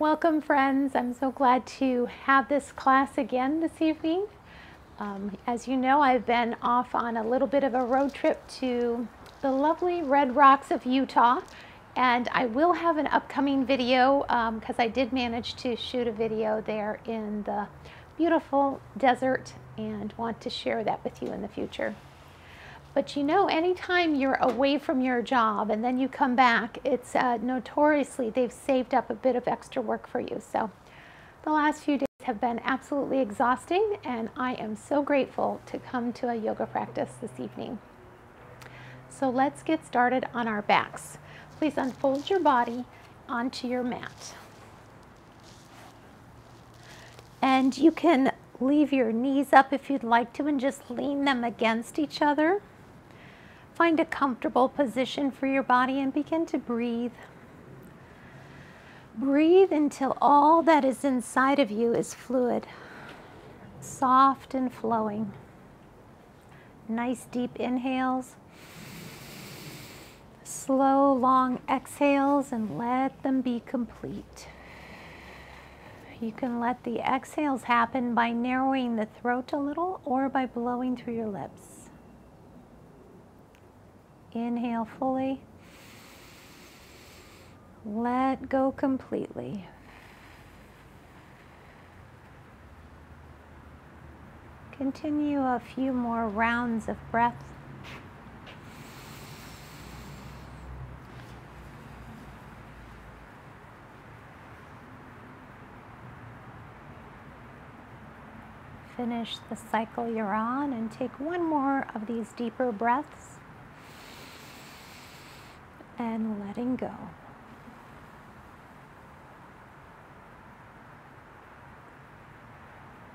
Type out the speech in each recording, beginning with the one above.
Welcome, friends. I'm so glad to have this class again this evening. As you know, I've been off on a little bit of a road trip to the lovely Red Rocks of Utah, and I will have an upcoming video because I did manage to shoot a video there in the beautiful desert and want to share that with you in the future. But you know, anytime you're away from your job and then you come back, it's notoriously, they've saved up a bit of extra work for you. So the last few days have been absolutely exhausting, and I am so grateful to come to a yoga practice this evening. So let's get started on our backs. Please unfold your body onto your mat. And you can leave your knees up if you'd like to and just lean them against each other. Find a comfortable position for your body and begin to breathe. Breathe until all that is inside of you is fluid, soft and flowing. Nice deep inhales, slow, long exhales, and let them be complete. You can let the exhales happen by narrowing the throat a little or by blowing through your lips. Inhale fully. Let go completely. Continue a few more rounds of breath. Finish the cycle you're on and take one more of these deeper breaths. And letting go.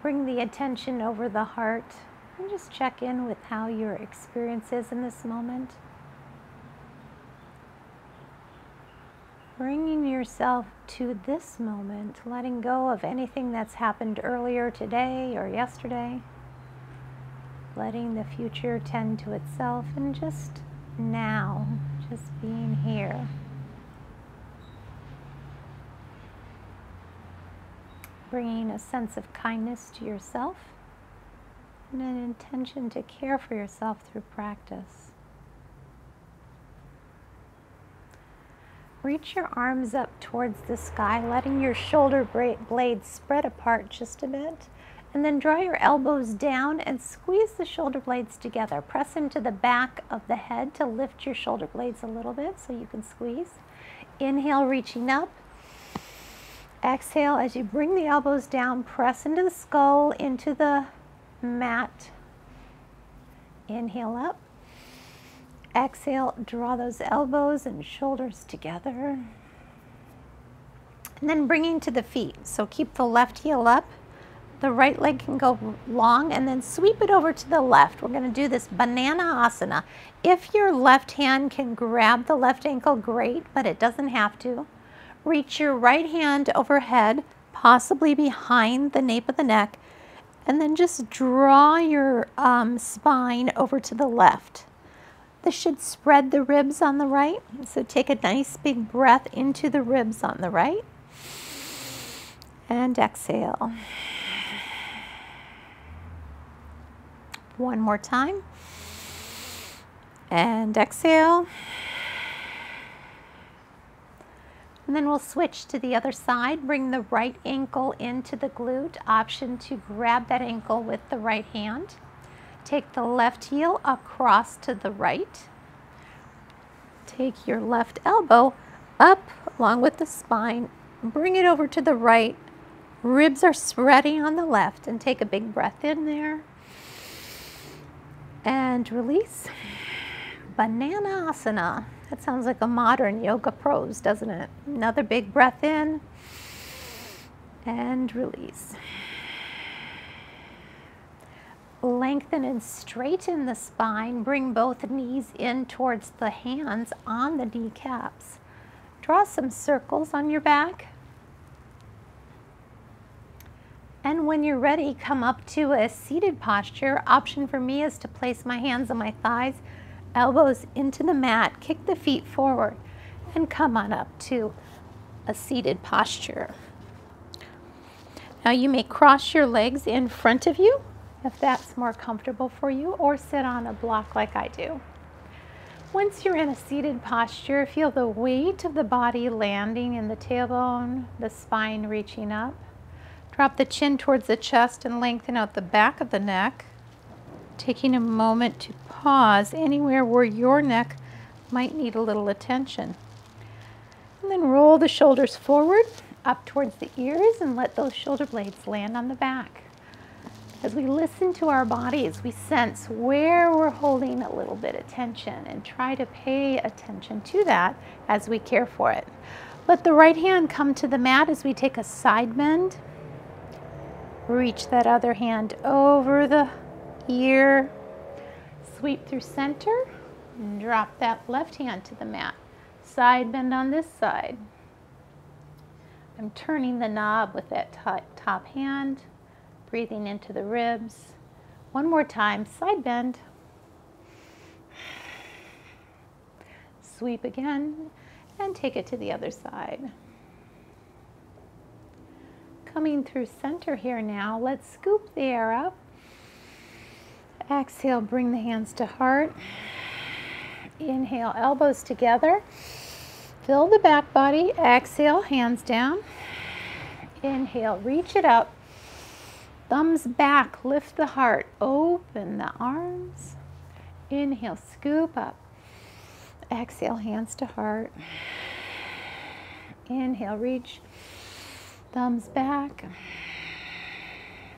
Bring the attention over the heart and just check in with how your experience is in this moment. Bringing yourself to this moment, letting go of anything that's happened earlier today or yesterday. Letting the future tend to itself and just now. Just being here. Bringing a sense of kindness to yourself and an intention to care for yourself through practice. Reach your arms up towards the sky, letting your shoulder blades spread apart just a bit. And then draw your elbows down and squeeze the shoulder blades together. Press into the back of the head to lift your shoulder blades a little bit so you can squeeze. Inhale, reaching up. Exhale, as you bring the elbows down, press into the skull, into the mat. Inhale up. Exhale, draw those elbows and shoulders together. And then bringing to the feet. So keep the left heel up. The right leg can go long and then sweep it over to the left. We're going to do this banana asana. If your left hand can grab the left ankle, great, but it doesn't have to. Reach your right hand overhead, possibly behind the nape of the neck, and then just draw your spine over to the left. This should spread the ribs on the right. So take a nice big breath into the ribs on the right. And exhale. One more time. And exhale. And then we'll switch to the other side. Bring the right ankle into the glute. Option to grab that ankle with the right hand. Take the left heel across to the right. Take your left elbow up along with the spine. Bring it over to the right. Ribs are spreading on the left, and take a big breath in there. And release. Banana asana. That sounds like a modern yoga pose, doesn't it? Another big breath in. And release. Lengthen and straighten the spine. Bring both knees in towards the hands on the kneecaps. Draw some circles on your back. And when you're ready, come up to a seated posture. Option for me is to place my hands on my thighs, elbows into the mat, kick the feet forward, and come on up to a seated posture. Now you may cross your legs in front of you if that's more comfortable for you, or sit on a block like I do. Once you're in a seated posture, feel the weight of the body landing in the tailbone, the spine reaching up. Drop the chin towards the chest and lengthen out the back of the neck, taking a moment to pause anywhere where your neck might need a little attention. And then roll the shoulders forward, up towards the ears, and let those shoulder blades land on the back. As we listen to our bodies, we sense where we're holding a little bit of tension and try to pay attention to that as we care for it. Let the right hand come to the mat as we take a side bend. Reach that other hand over the ear. Sweep through center and drop that left hand to the mat. Side bend on this side. I'm turning the knob with that top hand. Breathing into the ribs. One more time, side bend. Sweep again and take it to the other side. Coming through center here now, let's scoop the air up. Exhale, bring the hands to heart. Inhale, elbows together. Fill the back body. Exhale, hands down. Inhale, reach it up. Thumbs back, lift the heart, open the arms. Inhale, scoop up. Exhale, hands to heart. Inhale, reach. Thumbs back.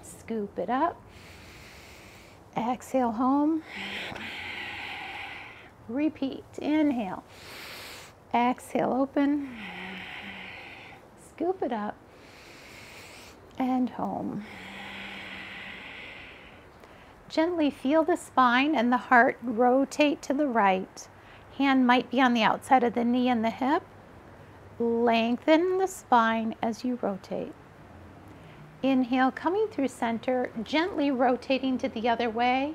Scoop it up. Exhale, home. Repeat. Inhale. Exhale, open. Scoop it up. And home. Gently feel the spine and the heart rotate to the right. Hand might be on the outside of the knee and the hip. Lengthen the spine as you rotate. Inhale, coming through center, gently rotating to the other way.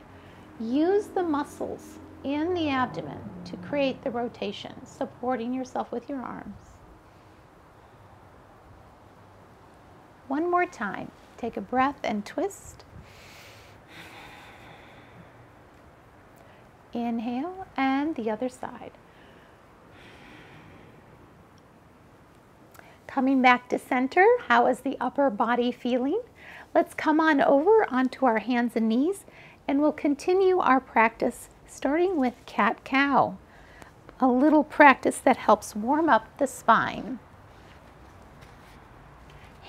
Use the muscles in the abdomen to create the rotation, supporting yourself with your arms. One more time. Take a breath and twist. Inhale, and the other side. Coming back to center, how is the upper body feeling? Let's come on over onto our hands and knees, and we'll continue our practice starting with cat-cow, a little practice that helps warm up the spine.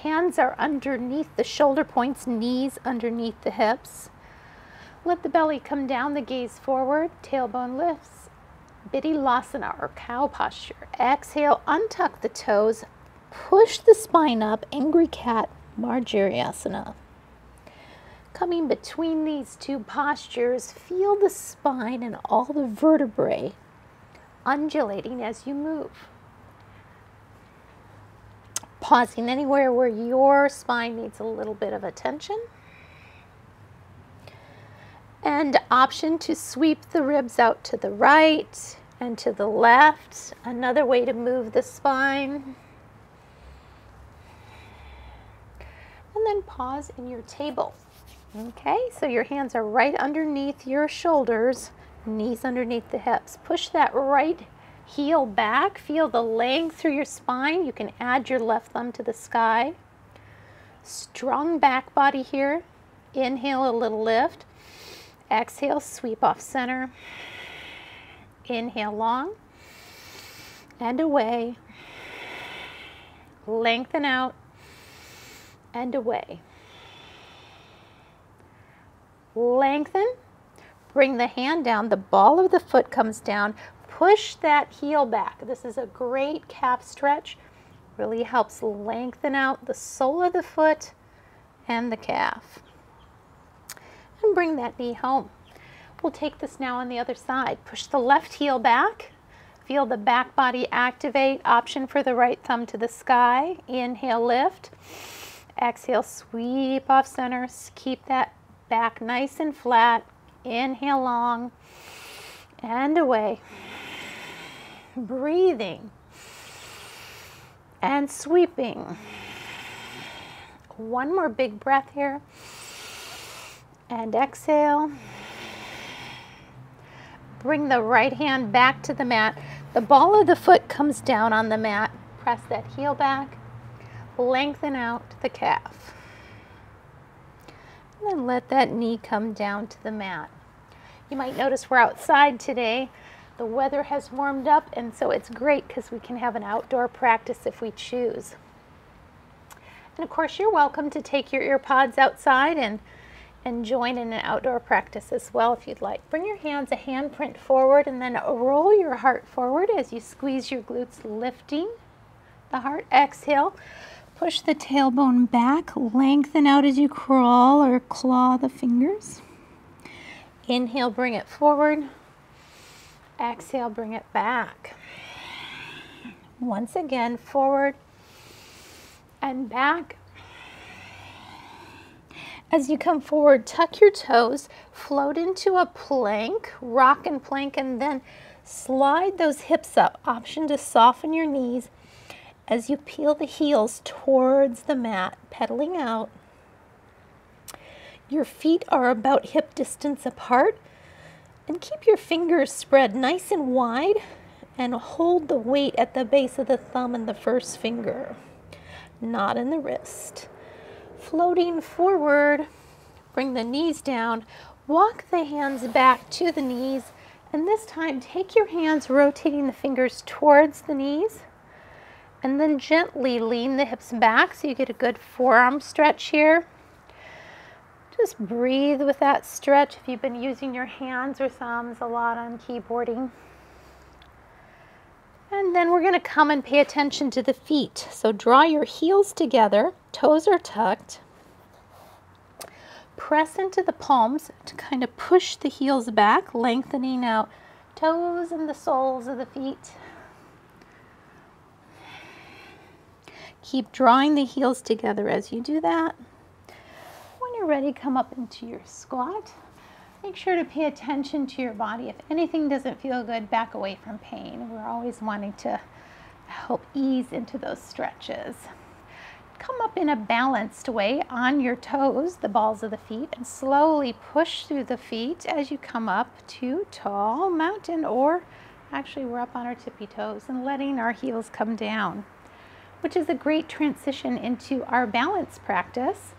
Hands are underneath the shoulder points, knees underneath the hips. Let the belly come down, the gaze forward, tailbone lifts. Vidyalasana or cow posture. Exhale, untuck the toes, push the spine up, angry cat, Marjaryasana. Coming between these two postures, feel the spine and all the vertebrae undulating as you move. Pausing anywhere where your spine needs a little bit of attention. And option to sweep the ribs out to the right and to the left. Another way to move the spine. And then pause in your table. Okay, so your hands are right underneath your shoulders, knees underneath the hips. Push that right heel back. Feel the length through your spine. You can add your left thumb to the sky. Strong back body here. Inhale, a little lift. Exhale, sweep off center. Inhale, long. And away. Lengthen out. And away. Lengthen. Bring the hand down. The ball of the foot comes down. Push that heel back. This is a great calf stretch. Really helps lengthen out the sole of the foot and the calf. And bring that knee home. We'll take this now on the other side. Push the left heel back. Feel the back body activate. Option for the right thumb to the sky. Inhale, lift. Exhale, sweep off center. Keep that back nice and flat. Inhale, long. And away. Breathing. And sweeping. One more big breath here. And exhale. Bring the right hand back to the mat. The ball of the foot comes down on the mat. Press that heel back. Lengthen out the calf. And then let that knee come down to the mat. You might notice we're outside today. The weather has warmed up, and so it's great because we can have an outdoor practice if we choose. And of course, you're welcome to take your ear pods outside and join in an outdoor practice as well if you'd like. Bring your hands a handprint forward and then roll your heart forward as you squeeze your glutes, lifting the heart. Exhale. Push the tailbone back. Lengthen out as you crawl or claw the fingers. Inhale, bring it forward. Exhale, bring it back. Once again, forward and back. As you come forward, tuck your toes, float into a plank, rock and plank, and then slide those hips up. Option to soften your knees as you peel the heels towards the mat, pedaling out. Your feet are about hip distance apart, and keep your fingers spread nice and wide and hold the weight at the base of the thumb and the first finger, not in the wrist. Floating forward, bring the knees down, walk the hands back to the knees, and this time take your hands rotating the fingers towards the knees, and then gently lean the hips back so you get a good forearm stretch here. Just breathe with that stretch if you've been using your hands or thumbs a lot on keyboarding. And then we're going to come and pay attention to the feet. So draw your heels together, toes are tucked. Press into the palms to kind of push the heels back, lengthening out toes and the soles of the feet. Keep drawing the heels together as you do that. When you're ready, come up into your squat. Make sure to pay attention to your body. If anything doesn't feel good, back away from pain. We're always wanting to help ease into those stretches. Come up in a balanced way on your toes, the balls of the feet, and slowly push through the feet as you come up to tall mountain, or actually we're up on our tippy toes and letting our heels come down, which is a great transition into our balance practice.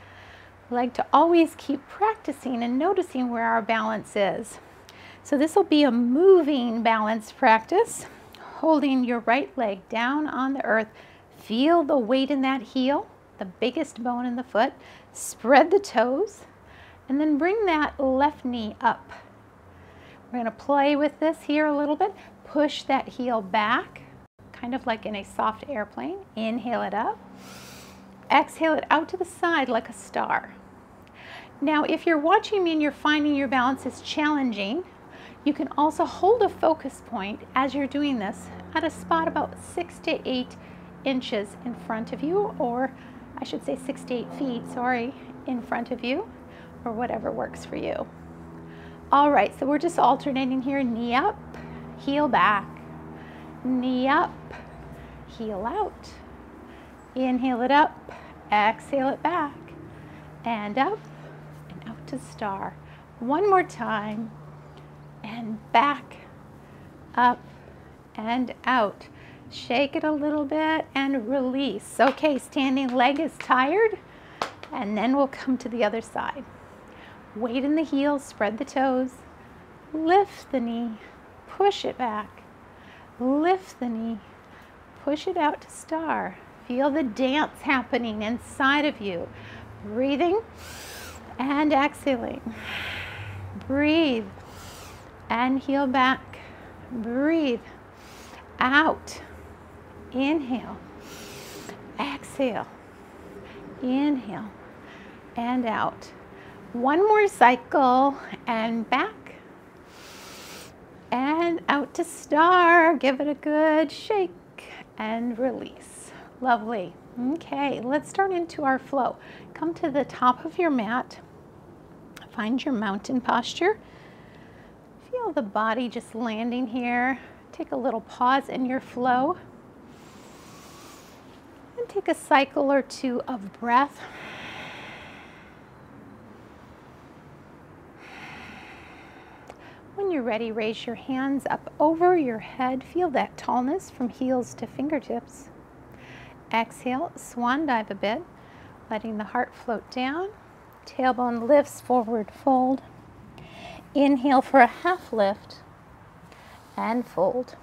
We like to always keep practicing and noticing where our balance is. So this will be a moving balance practice, holding your right leg down on the earth. Feel the weight in that heel, the biggest bone in the foot. Spread the toes, and then bring that left knee up. We're going to play with this here a little bit. Push that heel back, kind of like in a soft airplane. Inhale it up. Exhale it out to the side like a star. Now, if you're watching me and you're finding your balance is challenging, you can also hold a focus point as you're doing this at a spot about 6 to 8 inches in front of you, or I should say 6 to 8 feet, sorry, in front of you, or whatever works for you. All right, so we're just alternating here. Knee up, heel back. Knee up, heel out. Inhale it up, exhale it back, and up, and out to star. One more time, and back, up, and out. Shake it a little bit and release. Okay, standing leg is tired, and then we'll come to the other side. Weight in the heels, spread the toes, lift the knee, push it back, lift the knee, push it out to star. Feel the dance happening inside of you. Breathing and exhaling. Breathe and heel back. Breathe out. Inhale. Exhale. Inhale and out. One more cycle and back and out to star. Give it a good shake and release. Lovely. Okay, let's start into our flow. Come to the top of your mat. Find your mountain posture. Feel the body just landing here. Take a little pause in your flow. And take a cycle or two of breath. When you're ready, raise your hands up over your head. Feel that tallness from heels to fingertips. Exhale, swan dive a bit, letting the heart float down. Tailbone lifts, forward fold. Inhale for a half lift and fold.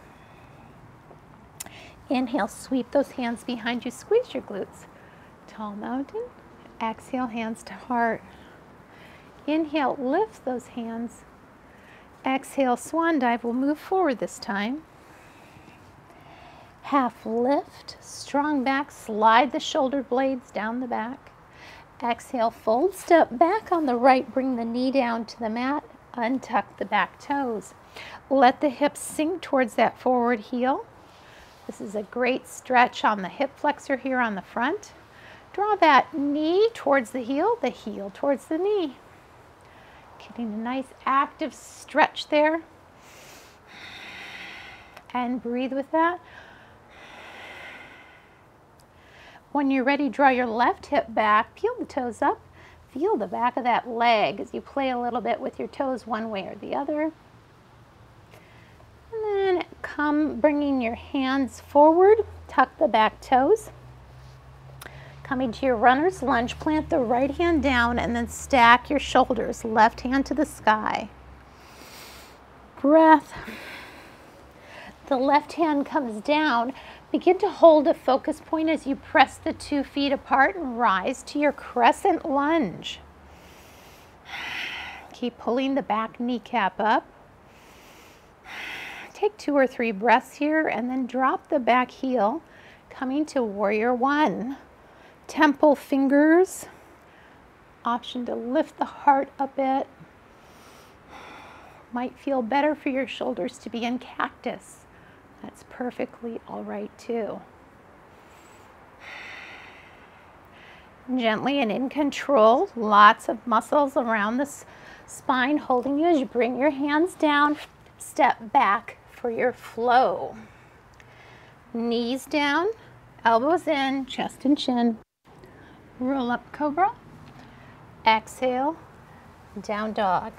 Inhale, sweep those hands behind you, squeeze your glutes. Tall mountain. Exhale, hands to heart. Inhale, lift those hands. Exhale, swan dive. We'll move forward this time. Half lift, strong back, slide the shoulder blades down the back. Exhale, fold, step back on the right, bring the knee down to the mat, untuck the back toes. Let the hips sink towards that forward heel. This is a great stretch on the hip flexor here on the front. Draw that knee towards the heel towards the knee. Getting a nice active stretch there. And breathe with that. When you're ready, draw your left hip back, peel the toes up, feel the back of that leg as you play a little bit with your toes one way or the other. And then come bringing your hands forward, tuck the back toes. Coming to your runner's lunge, plant the right hand down and then stack your shoulders, left hand to the sky. Breath. The left hand comes down. Begin to hold a focus point as you press the 2 feet apart and rise to your crescent lunge. Keep pulling the back kneecap up. Take 2 or 3 breaths here and then drop the back heel, coming to warrior 1. Temple fingers. Option to lift the heart a bit. Might feel better for your shoulders to be in cactus. That's perfectly all right too. Gently and in control, lots of muscles around the spine holding you as you bring your hands down, step back for your flow. Knees down, elbows in, chest and chin. Roll up cobra. Exhale, down dog.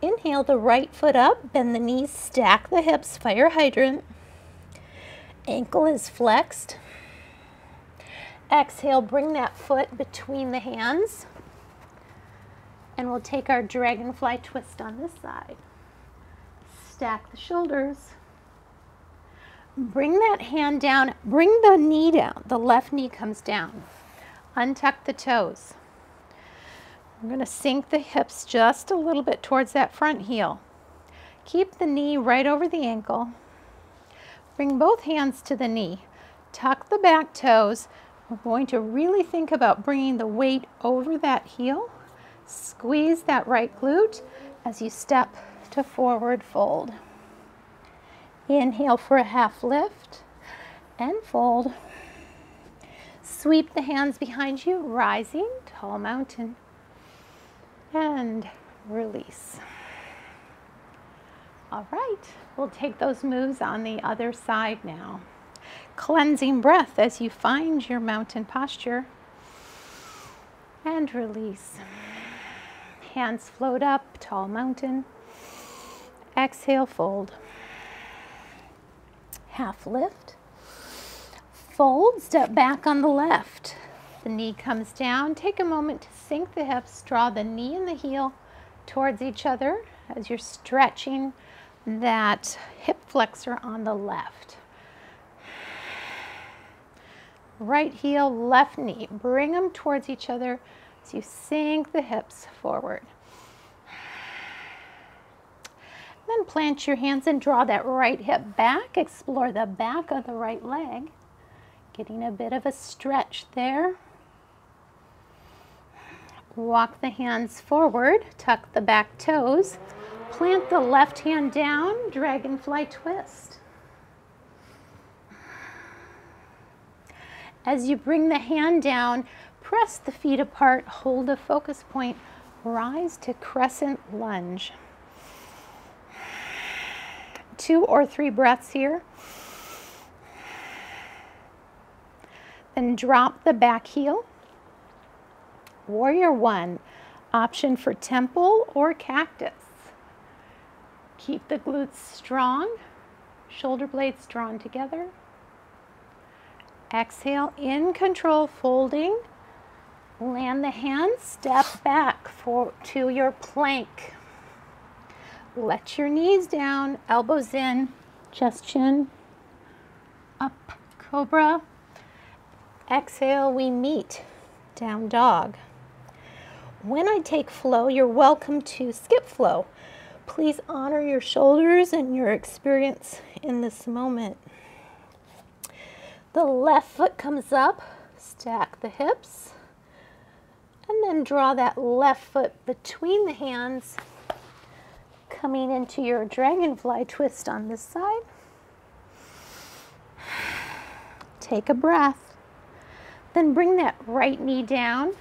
Inhale the right foot up, bend the knees, stack the hips, fire hydrant. Ankle is flexed. Exhale, bring that foot between the hands. And we'll take our dragonfly twist on this side. Stack the shoulders. Bring that hand down, bring the knee down. The left knee comes down. Untuck the toes. We're going to sink the hips just a little bit towards that front heel. Keep the knee right over the ankle. Bring both hands to the knee. Tuck the back toes. We're going to really think about bringing the weight over that heel. Squeeze that right glute as you step to forward fold. Inhale for a half lift and fold. Sweep the hands behind you, rising, tall mountain. And release. All right, we'll take those moves on the other side now. Cleansing breath as you find your mountain posture. And release. Hands float up, tall mountain. Exhale, fold. Half lift. Fold, step back on the left. The knee comes down. Take a moment to sink the hips. Draw the knee and the heel towards each other as you're stretching that hip flexor on the left. Right heel, left knee. Bring them towards each other as you sink the hips forward. Then plant your hands and draw that right hip back. Explore the back of the right leg. Getting a bit of a stretch there. Walk the hands forward, tuck the back toes, plant the left hand down, dragonfly twist. As you bring the hand down, press the feet apart, hold a focus point, rise to crescent lunge. 2 or 3 breaths here. Then drop the back heel. Warrior 1. Option for temple or cactus. Keep the glutes strong, shoulder blades drawn together. Exhale, in control, folding. Land the hands, step back to your plank. Let your knees down, elbows in, chest chin, up, cobra. Exhale, we meet, down dog. When I take flow, you're welcome to skip flow. Please honor your shoulders and your experience in this moment. The left foot comes up, stack the hips, and then draw that left foot between the hands, coming into your dragonfly twist on this side. Take a breath. Then bring that right knee down.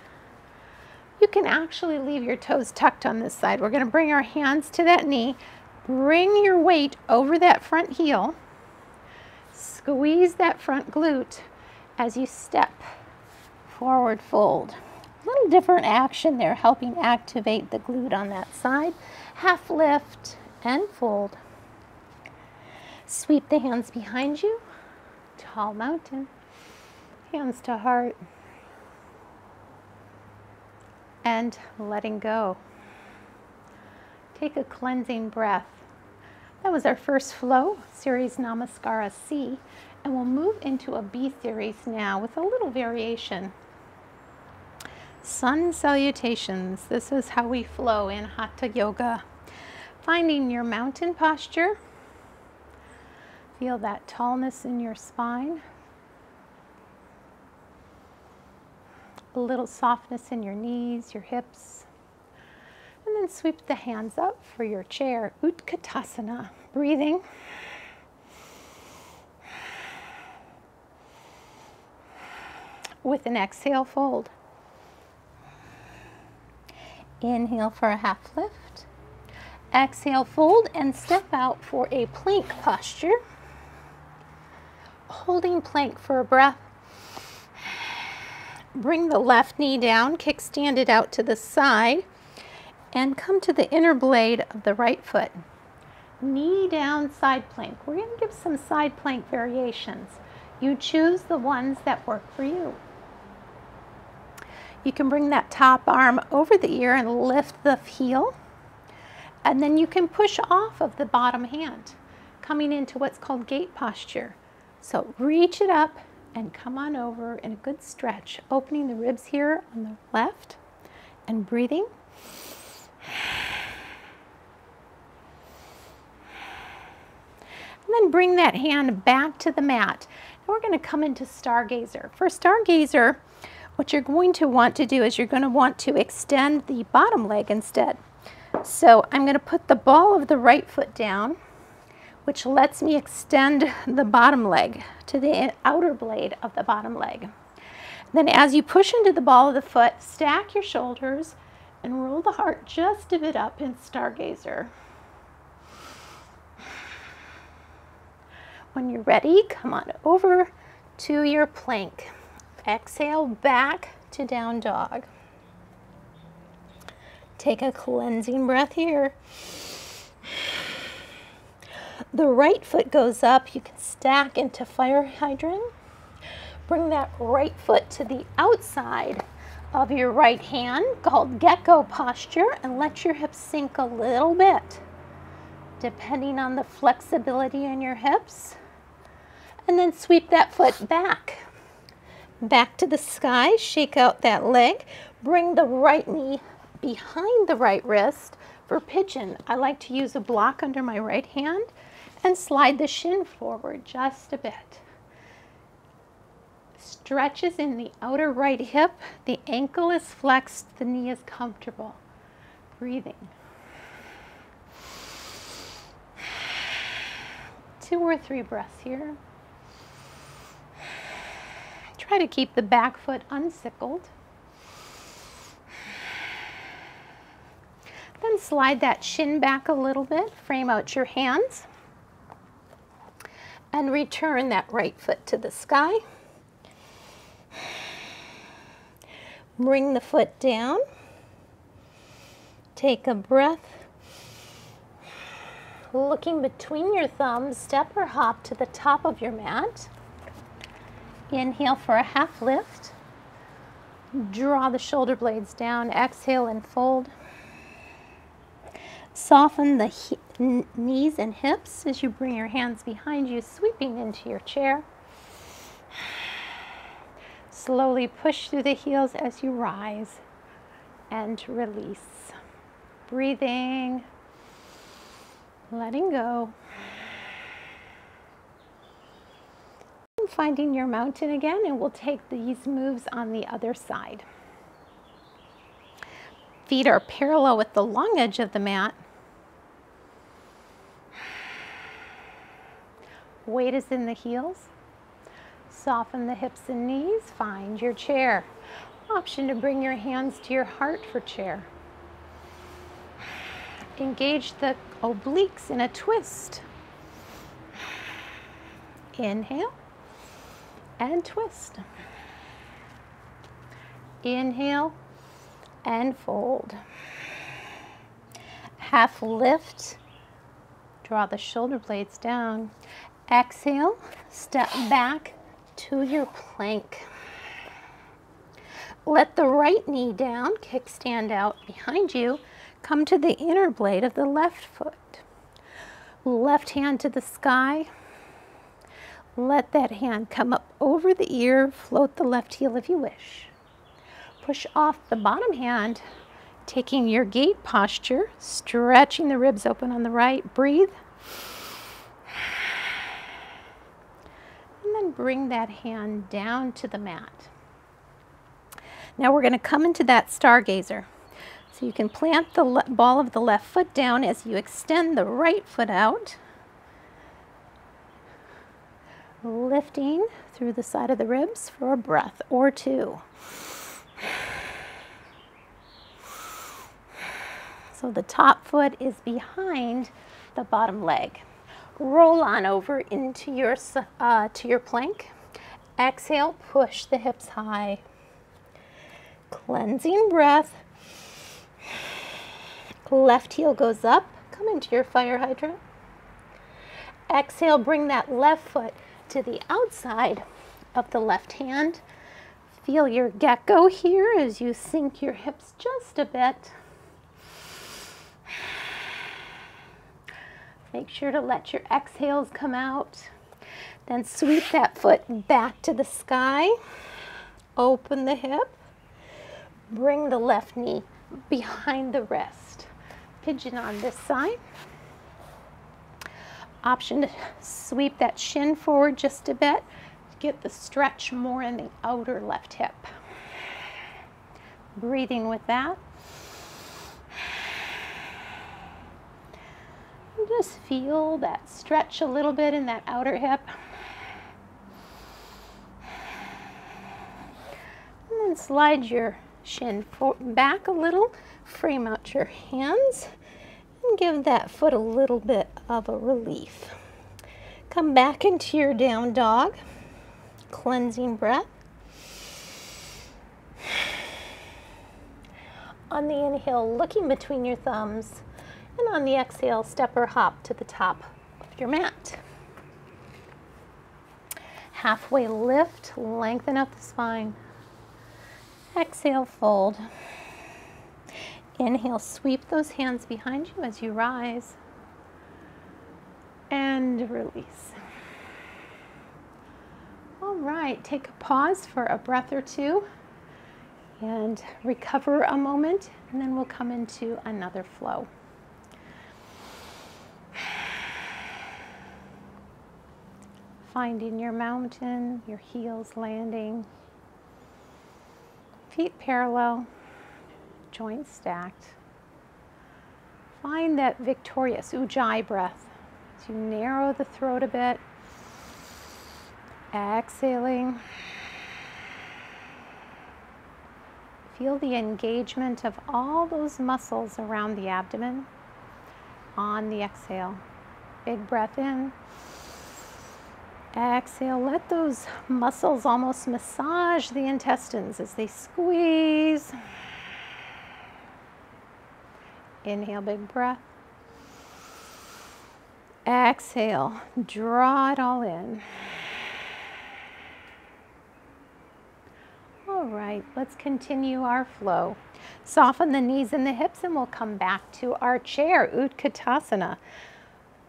You can actually leave your toes tucked on this side. We're going to bring our hands to that knee. Bring your weight over that front heel. Squeeze that front glute as you step forward fold. A little different action there, helping activate the glute on that side. Half lift and fold. Sweep the hands behind you. Tall mountain. Hands to heart. And letting go. Take a cleansing breath. That was our first flow, series Namaskara C, and we'll move into a B series now with a little variation. Sun salutations. This is how we flow in Hatha Yoga. Finding your mountain posture. Feel that tallness in your spine. A little softness in your knees, your hips. And then sweep the hands up for your chair, Utkatasana. Breathing. With an exhale, fold. Inhale for a half lift. Exhale, fold, and step out for a plank posture. Holding plank for a breath. Bring the left knee down, kickstand it out to the side, and come to the inner blade of the right foot. Knee down, side plank. We're going to give some side plank variations. You choose the ones that work for you. You can bring that top arm over the ear and lift the heel, and then you can push off of the bottom hand, coming into what's called gate posture. So reach it up and come on over in a good stretch, opening the ribs here on the left and breathing. And then bring that hand back to the mat. And we're going to come into Stargazer. For Stargazer, what you're going to want to do is you're going to want to extend the bottom leg instead. So I'm going to put the ball of the right foot down, which lets me extend the bottom leg to the outer blade of the bottom leg. Then as you push into the ball of the foot, stack your shoulders and roll the heart just a bit up in Stargazer. When you're ready, come on over to your plank. Exhale back to down dog. Take a cleansing breath here. The right foot goes up. You can stack into fire hydrant. Bring that right foot to the outside of your right hand, called gecko posture, and let your hips sink a little bit, depending on the flexibility in your hips. And then sweep that foot back to the sky. Shake out that leg. Bring the right knee behind the right wrist for pigeon. I like to use a block under my right hand and slide the shin forward just a bit. Stretches in the outer right hip. The ankle is flexed. The knee is comfortable. Breathing. 2 or 3 breaths here. Try to keep the back foot unsickled. Then slide that shin back a little bit. Frame out your hands. And return that right foot to the sky. Bring the foot down. Take a breath. Looking between your thumbs, step or hop to the top of your mat. Inhale for a half lift. Draw the shoulder blades down. Exhale and fold. Soften the knees and hips as you bring your hands behind you, sweeping into your chair. Slowly push through the heels as you rise and release. Breathing, letting go. Finding your mountain again, and we'll take these moves on the other side. Feet are parallel with the long edge of the mat. Weight is in the heels. Soften the hips and knees. Find your chair. Option to bring your hands to your heart for chair. Engage the obliques in a twist. Inhale and twist. Inhale and fold. Half lift. Draw the shoulder blades down. Exhale, step back to your plank. Let the right knee down, kickstand out behind you. Come to the inner blade of the left foot. Left hand to the sky. Let that hand come up over the ear. Float the left heel if you wish. Push off the bottom hand, taking your gate posture, stretching the ribs open on the right. Breathe. And then bring that hand down to the mat. Now we're going to come into that stargazer. So you can plant the ball of the left foot down as you extend the right foot out. Lifting through the side of the ribs for a breath or two. So the top foot is behind the bottom leg. Roll on over into your to your plank. Exhale, push the hips high. Cleansing breath. Left heel goes up. Come into your fire hydrant. Exhale, bring that left foot to the outside of the left hand. Feel your gecko here as you sink your hips just a bit. Make sure to let your exhales come out. Then sweep that foot back to the sky. Open the hip. Bring the left knee behind the wrist. Pigeon on this side. Option to sweep that shin forward just a bit to get the stretch more in the outer left hip. Breathing with that. And just feel that stretch a little bit in that outer hip. And then slide your shin back a little, frame out your hands, and give that foot a little bit of a relief. Come back into your down dog, cleansing breath. On the inhale, looking between your thumbs, and on the exhale, step or hop to the top of your mat. Halfway lift, lengthen up the spine. Exhale, fold. Inhale, sweep those hands behind you as you rise. And release. All right, take a pause for a breath or two and recover a moment, and then we'll come into another flow. Finding your mountain, your heels landing. Feet parallel, joints stacked. Find that victorious ujjayi breath as you narrow the throat a bit. Exhaling. Feel the engagement of all those muscles around the abdomen on the exhale. Big breath in. Exhale, let those muscles almost massage the intestines as they squeeze. Inhale, big breath. Exhale, draw it all in. All right, let's continue our flow. Soften the knees and the hips and we'll come back to our chair, Utkatasana,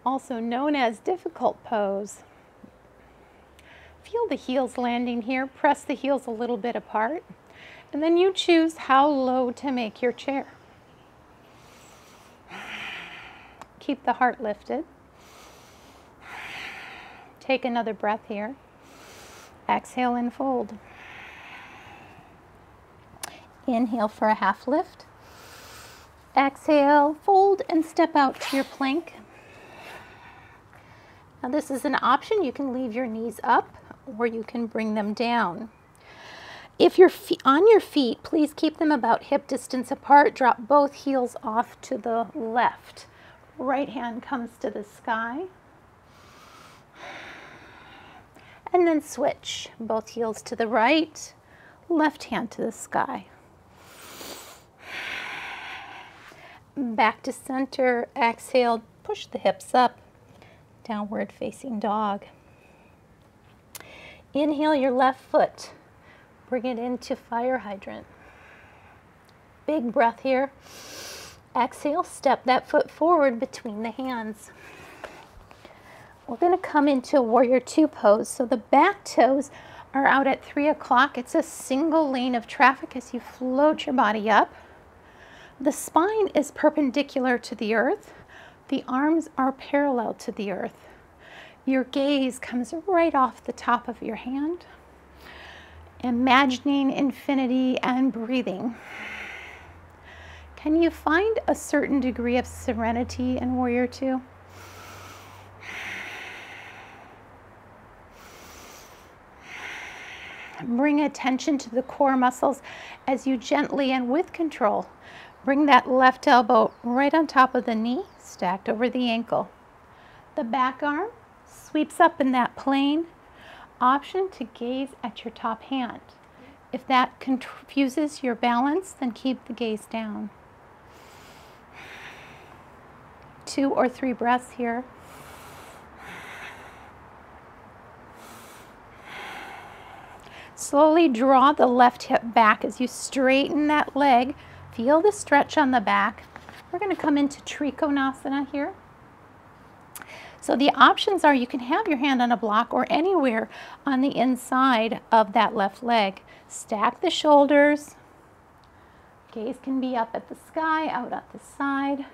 also known as difficult pose. Feel the heels landing here. Press the heels a little bit apart. And then you choose how low to make your chair. Keep the heart lifted. Take another breath here. Exhale and fold. Inhale for a half lift. Exhale, fold and step out to your plank. Now this is an option. You can leave your knees up or you can bring them down. If you're on your feet, please keep them about hip distance apart. Drop both heels off to the left. Right hand comes to the sky. And then switch. Both heels to the right, left hand to the sky. Back to center. Exhale, push the hips up. Downward facing dog. Inhale your left foot. Bring it into fire hydrant. Big breath here. Exhale, step that foot forward between the hands. We're going to come into warrior two pose. So the back toes are out at 3 o'clock. It's a single lane of traffic as you float your body up. The spine is perpendicular to the earth. The arms are parallel to the earth. Your gaze comes right off the top of your hand. Imagining infinity and breathing. Can you find a certain degree of serenity in warrior two? Bring attention to the core muscles as you gently and with control bring that left elbow right on top of the knee, stacked over the ankle. The back arm sweeps up in that plane. Option to gaze at your top hand. If that confuses your balance, then keep the gaze down. 2 or 3 breaths here. Slowly draw the left hip back as you straighten that leg. Feel the stretch on the back. We're going to come into Trikonasana here. So the options are you can have your hand on a block or anywhere on the inside of that left leg. Stack the shoulders. Gaze can be up at the sky, out at the side,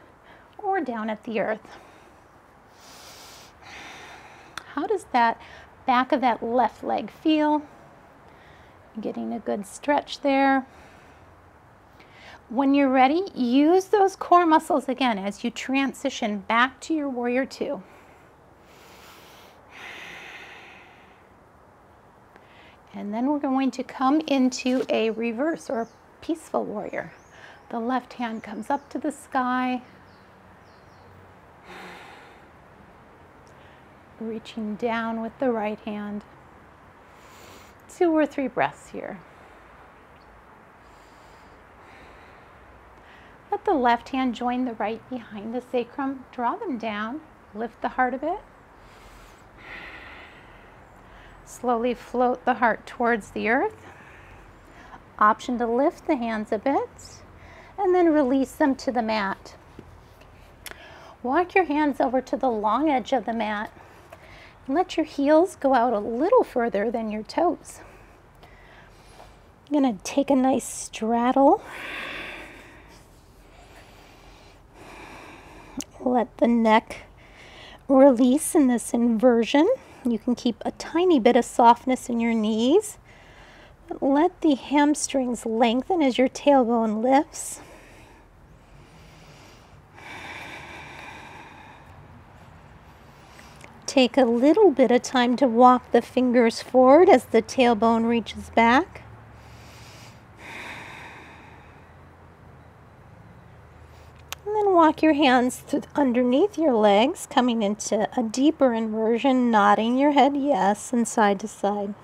or down at the earth. How does that back of that left leg feel? Getting a good stretch there. When you're ready, use those core muscles again as you transition back to your warrior two. And then we're going to come into a reverse or peaceful warrior. The left hand comes up to the sky, reaching down with the right hand. 2 or 3 breaths here. Let the left hand join the right behind the sacrum. Draw them down. Lift the heart a bit. Slowly float the heart towards the earth. Option to lift the hands a bit and then release them to the mat. Walk your hands over to the long edge of the mat and let your heels go out a little further than your toes. I'm going to take a nice straddle. Let the neck release in this inversion. You can keep a tiny bit of softness in your knees. Let the hamstrings lengthen as your tailbone lifts. Take a little bit of time to walk the fingers forward as the tailbone reaches back. And then walk your hands underneath your legs, coming into a deeper inversion, nodding your head yes and side to side.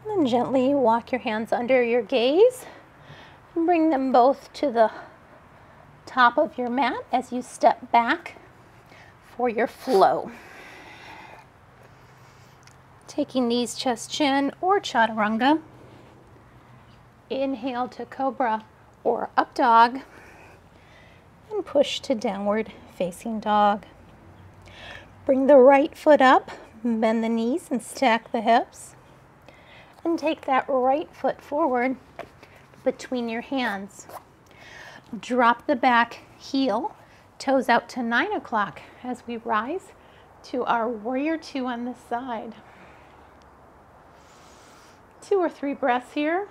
And then gently walk your hands under your gaze and bring them both to the top of your mat as you step back for your flow. Taking knees, chest, chin, or chaturanga. Inhale to cobra or up dog, and push to downward facing dog. Bring the right foot up, bend the knees and stack the hips, and take that right foot forward between your hands. Drop the back heel, toes out to 9 o'clock as we rise to our warrior two on this side. 2 or 3 breaths here.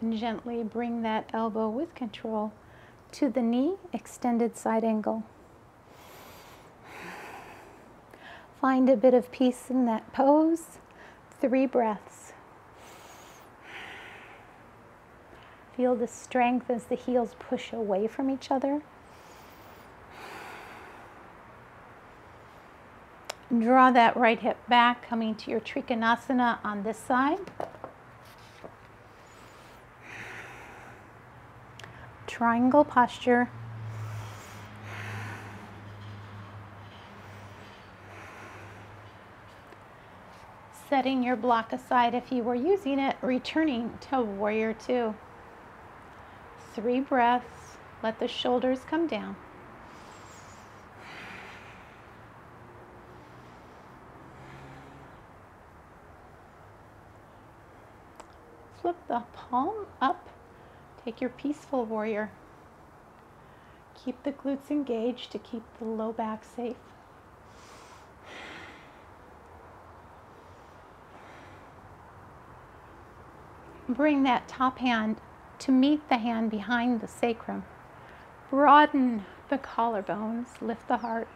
And gently bring that elbow with control to the knee, extended side angle. Find a bit of peace in that pose. 3 breaths. Feel the strength as the heels push away from each other. Draw that right hip back, coming to your Trikonasana on this side. Triangle posture. Setting your block aside if you were using it, returning to warrior two. 3 breaths. Let the shoulders come down. Flip the palm up. Take your peaceful warrior. Keep the glutes engaged to keep the low back safe. Bring that top hand to meet the hand behind the sacrum. Broaden the collarbones, lift the heart.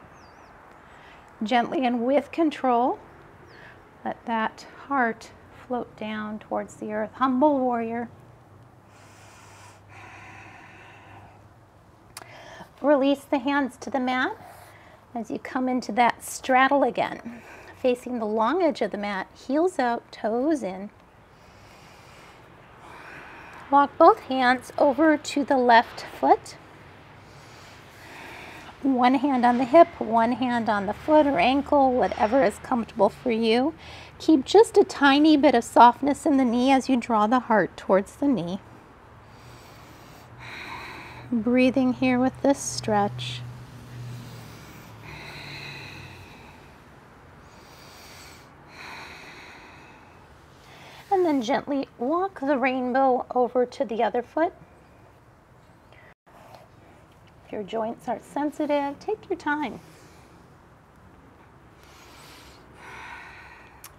Gently and with control, let that heart float down towards the earth. Humble warrior. Release the hands to the mat as you come into that straddle again. Facing the long edge of the mat, heels out, toes in. Walk both hands over to the left foot. One hand on the hip, one hand on the foot or ankle, whatever is comfortable for you. Keep just a tiny bit of softness in the knee as you draw the heart towards the knee. Breathing here with this stretch. And then gently walk the rainbow over to the other foot. If your joints are sensitive, take your time.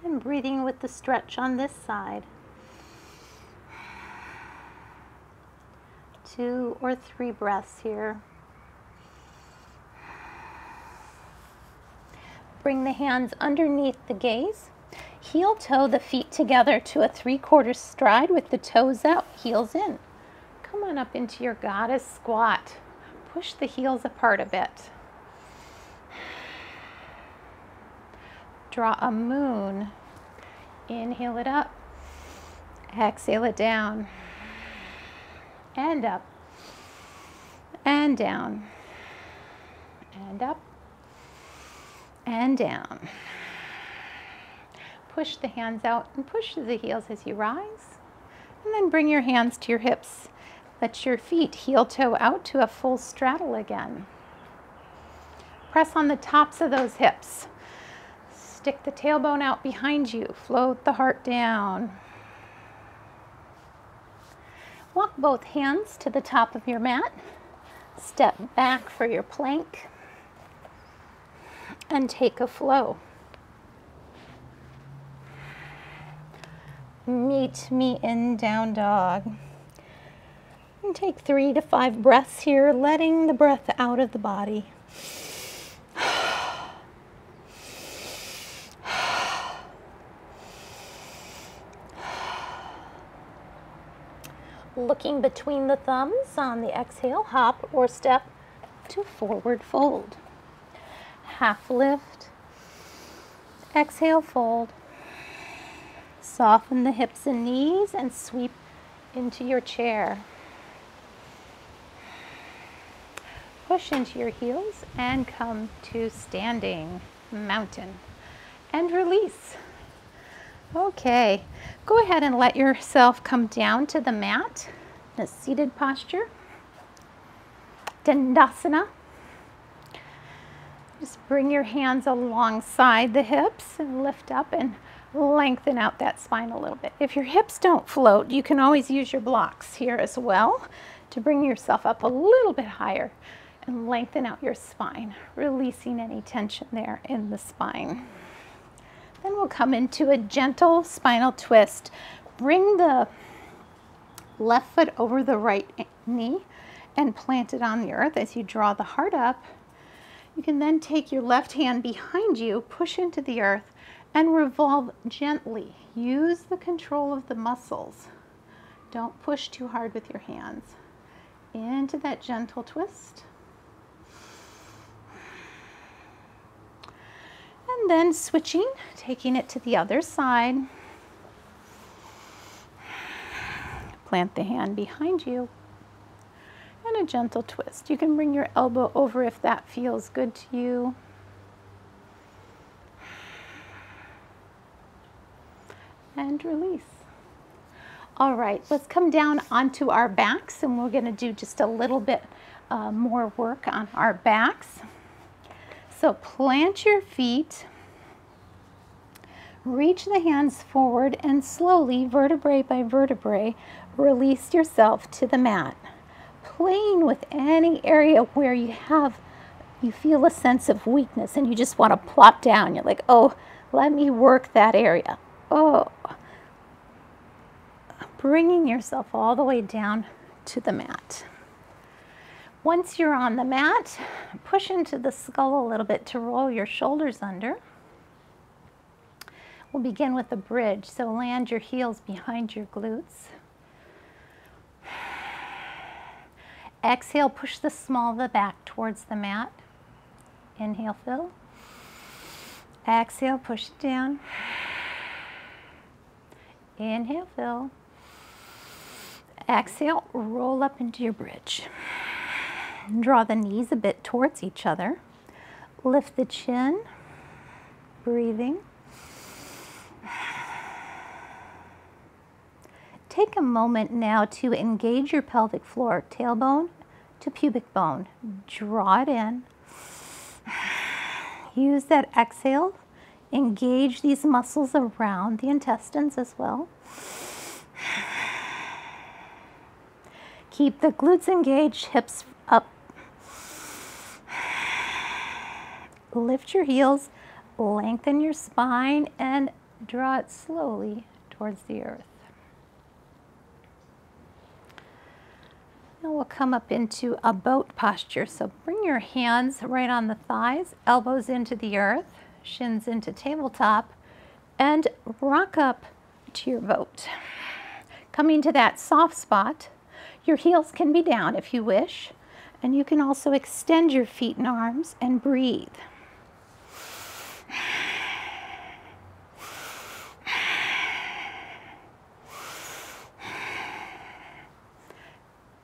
And breathing with the stretch on this side. 2 or 3 breaths here. Bring the hands underneath the gaze. Heel toe the feet together to a 3/4 stride with the toes out, heels in. Come on up into your goddess squat. Push the heels apart a bit. Draw a moon. Inhale it up. Exhale it down. And up. And down. And up. And down. Push the hands out and push the heels as you rise. And then bring your hands to your hips. Let your feet heel toe out to a full straddle again. Press on the tops of those hips. Stick the tailbone out behind you. Float the heart down. Walk both hands to the top of your mat. Step back for your plank. And take a flow. Meet me in down dog. And take 3 to 5 breaths here, letting the breath out of the body. Looking between the thumbs on the exhale, hop or step to forward fold. half lift. Exhale, fold. Soften the hips and knees and sweep into your chair. Push into your heels and come to standing mountain and release. Okay, go ahead and let yourself come down to the mat in a seated posture. Dandasana. Just bring your hands alongside the hips and lift up and lengthen out that spine a little bit. If your hips don't float, you can always use your blocks here as well to bring yourself up a little bit higher and lengthen out your spine, releasing any tension there in the spine. Then we'll come into a gentle spinal twist. Bring the left foot over the right knee and plant it on the earth as you draw the heart up. You can then take your left hand behind you, push into the earth, and revolve gently. Use the control of the muscles. Don't push too hard with your hands. Into that gentle twist. And then switching, taking it to the other side. Plant the hand behind you. And a gentle twist. You can bring your elbow over if that feels good to you. And release. All right, let's come down onto our backs, and we're going to do just a little bit more work on our backs. So plant your feet, reach the hands forward, and slowly, vertebrae by vertebrae, release yourself to the mat. Playing with any area where you feel a sense of weakness and you just want to plop down. You're like, oh, let me work that area. Oh, bringing yourself all the way down to the mat. Once you're on the mat, push into the skull a little bit to roll your shoulders under. We'll begin with a bridge, so land your heels behind your glutes. Exhale, push the small of the back towards the mat. Inhale, fill. Exhale, push it down. Inhale, fill. Exhale, roll up into your bridge. Draw the knees a bit towards each other. Lift the chin, breathing. Take a moment now to engage your pelvic floor, tailbone to pubic bone. Draw it in. Use that exhale. Engage these muscles around the intestines as well. Keep the glutes engaged, hips up. Lift your heels, lengthen your spine, and draw it slowly towards the earth. Now we'll come up into a boat posture. So bring your hands right on the thighs, elbows into the earth, shins into tabletop, and rock up to your boat. Coming to that soft spot, your heels can be down if you wish, and you can also extend your feet and arms and breathe.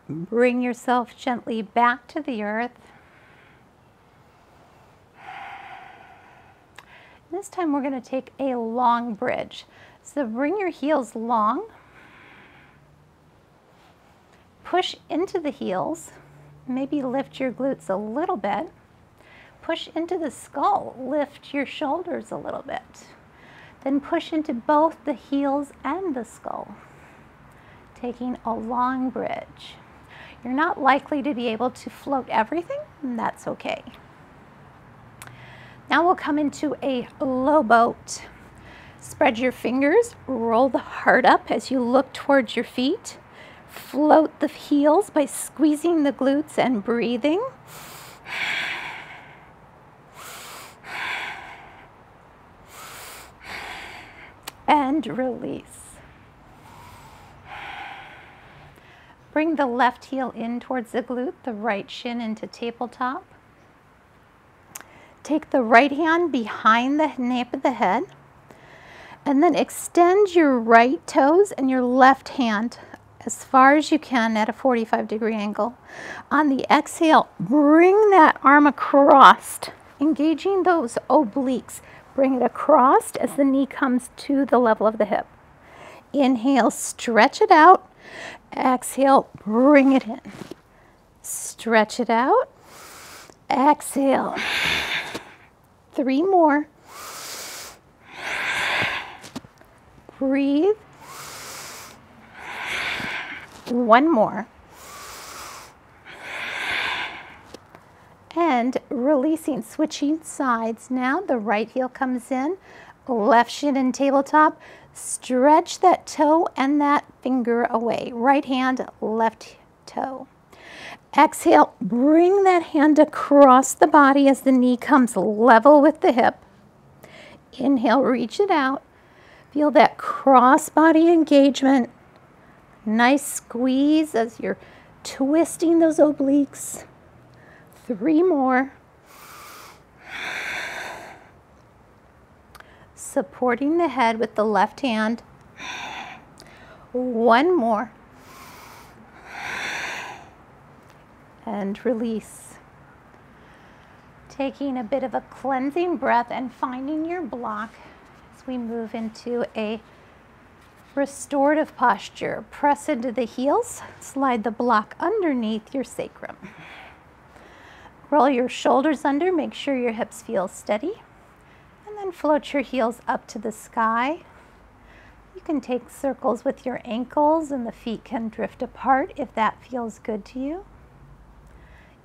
Bring yourself gently back to the earth. This time we're going to take a long bridge. So bring your heels long. Push into the heels. Maybe lift your glutes a little bit. Push into the skull. Lift your shoulders a little bit. Then push into both the heels and the skull. Taking a long bridge. You're not likely to be able to float everything, and that's okay. Now we'll come into a low boat. Spread your fingers, roll the heart up as you look towards your feet. Float the heels by squeezing the glutes and breathing. And release. Bring the left heel in towards the glute, the right shin into tabletop. Take the right hand behind the nape of the head, and then extend your right toes and your left hand as far as you can at a 45-degree angle. On the exhale, bring that arm across, engaging those obliques. Bring it across as the knee comes to the level of the hip. Inhale, stretch it out. Exhale, bring it in. Stretch it out. Exhale. 3 more. Breathe. 1 more. And releasing, switching sides. Now the right heel comes in, left shin in tabletop. Stretch that toe and that finger away. Right hand, left toe. Exhale, bring that hand across the body as the knee comes level with the hip. Inhale, reach it out. Feel that cross body engagement. Nice squeeze as you're twisting those obliques. 3 more. Supporting the head with the left hand. 1 more. And release. Taking a bit of a cleansing breath and finding your block as we move into a restorative posture. Press into the heels, slide the block underneath your sacrum. Roll your shoulders under, make sure your hips feel steady, and then float your heels up to the sky. You can take circles with your ankles and the feet can drift apart if that feels good to you.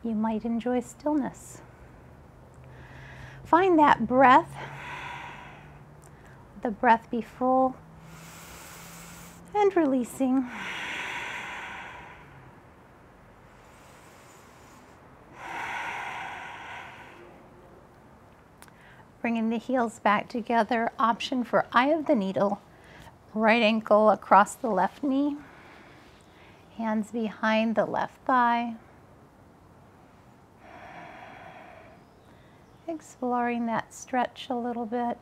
You might enjoy stillness. Find that breath. Let the breath be full and releasing. Bringing the heels back together. Option for eye of the needle. Right ankle across the left knee. Hands behind the left thigh. Exploring that stretch a little bit.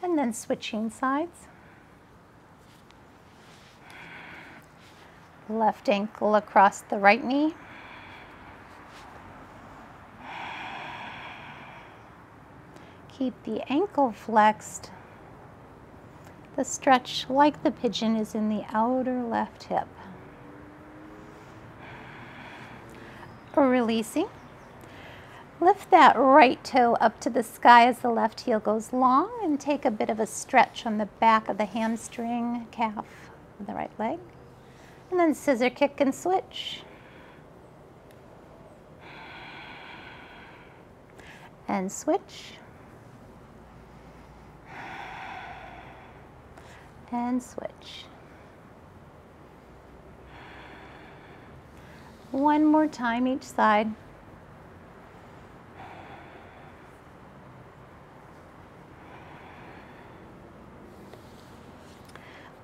And then switching sides. Left ankle across the right knee. Keep the ankle flexed. The stretch, like the pigeon, is in the outer left hip. Releasing. Lift that right toe up to the sky as the left heel goes long and take a bit of a stretch on the back of the hamstring, calf of the right leg. And then scissor kick and switch. And switch. And switch. 1 more time each side.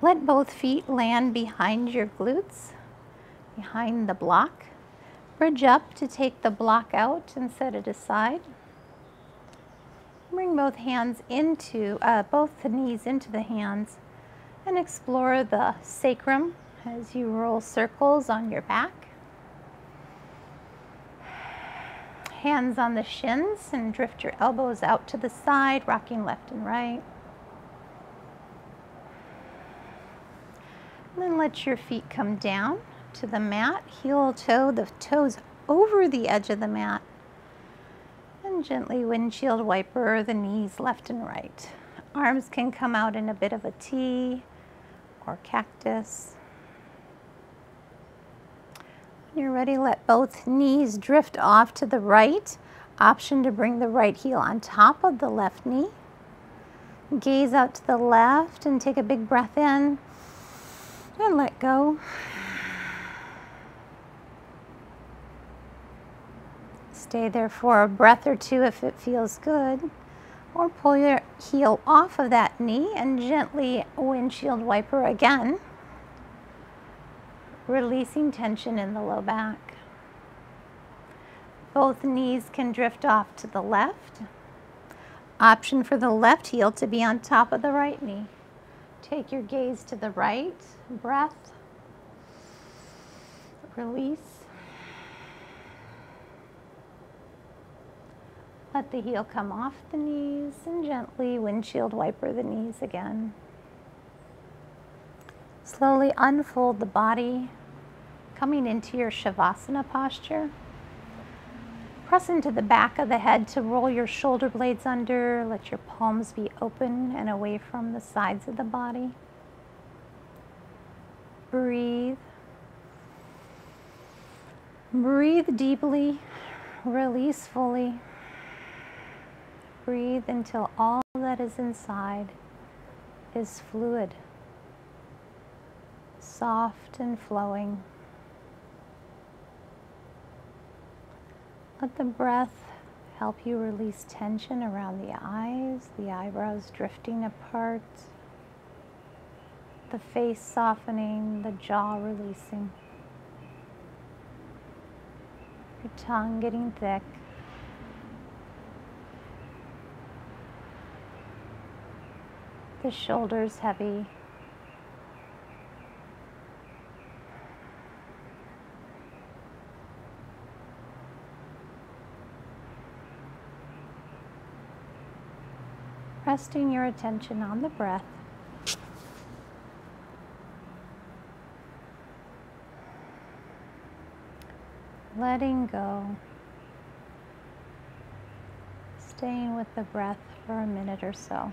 Let both feet land behind your glutes, behind the block. Bridge up to take the block out and set it aside. Bring both hands into, both the knees into the hands and explore the sacrum as you roll circles on your back. Hands on the shins and drift your elbows out to the side, rocking left and right. And then let your feet come down to the mat, heel toe, the toes over the edge of the mat. And gently windshield wiper the knees left and right. Arms can come out in a bit of a T or cactus. When you're ready, let both knees drift off to the right. Option to bring the right heel on top of the left knee. Gaze out to the left and take a big breath in and let go. Stay there for a breath or two if it feels good. Or pull your heel off of that knee and gently windshield wiper again. Releasing tension in the low back. Both knees can drift off to the left. Option for the left heel to be on top of the right knee. Take your gaze to the right. Breath. Release. Let the heel come off the knees and gently windshield wiper the knees again. Slowly unfold the body, coming into your Shavasana posture. Press into the back of the head to roll your shoulder blades under. Let your palms be open and away from the sides of the body. Breathe. Breathe deeply. Release fully. Breathe until all that is inside is fluid, soft and flowing. Let the breath help you release tension around the eyes, the eyebrows drifting apart, the face softening, the jaw releasing, your tongue getting thick. The shoulders heavy. Resting your attention on the breath. Letting go. Staying with the breath for a minute or so.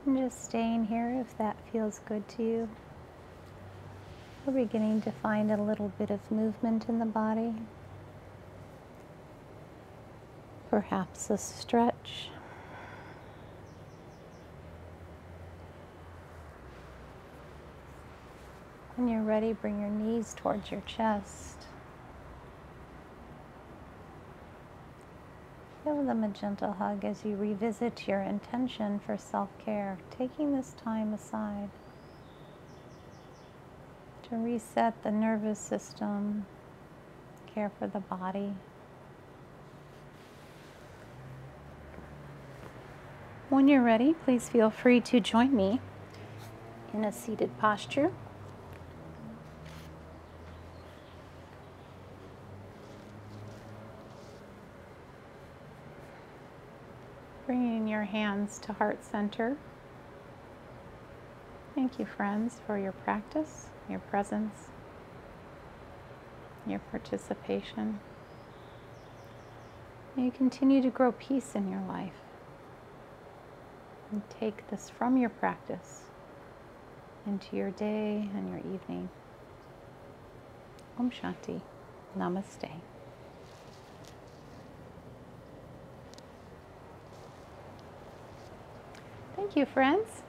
And just staying here if that feels good to you. We're beginning to find a little bit of movement in the body. Perhaps a stretch. When you're ready, bring your knees towards your chest. Give them a gentle hug as you revisit your intention for self-care, taking this time aside to reset the nervous system, care for the body. When you're ready, please feel free to join me in a seated posture. Bringing your hands to heart center. Thank you, friends, for your practice, your presence, your participation. May you continue to grow peace in your life and take this from your practice into your day and your evening. Om Shanti. Namaste. Thank you, friends.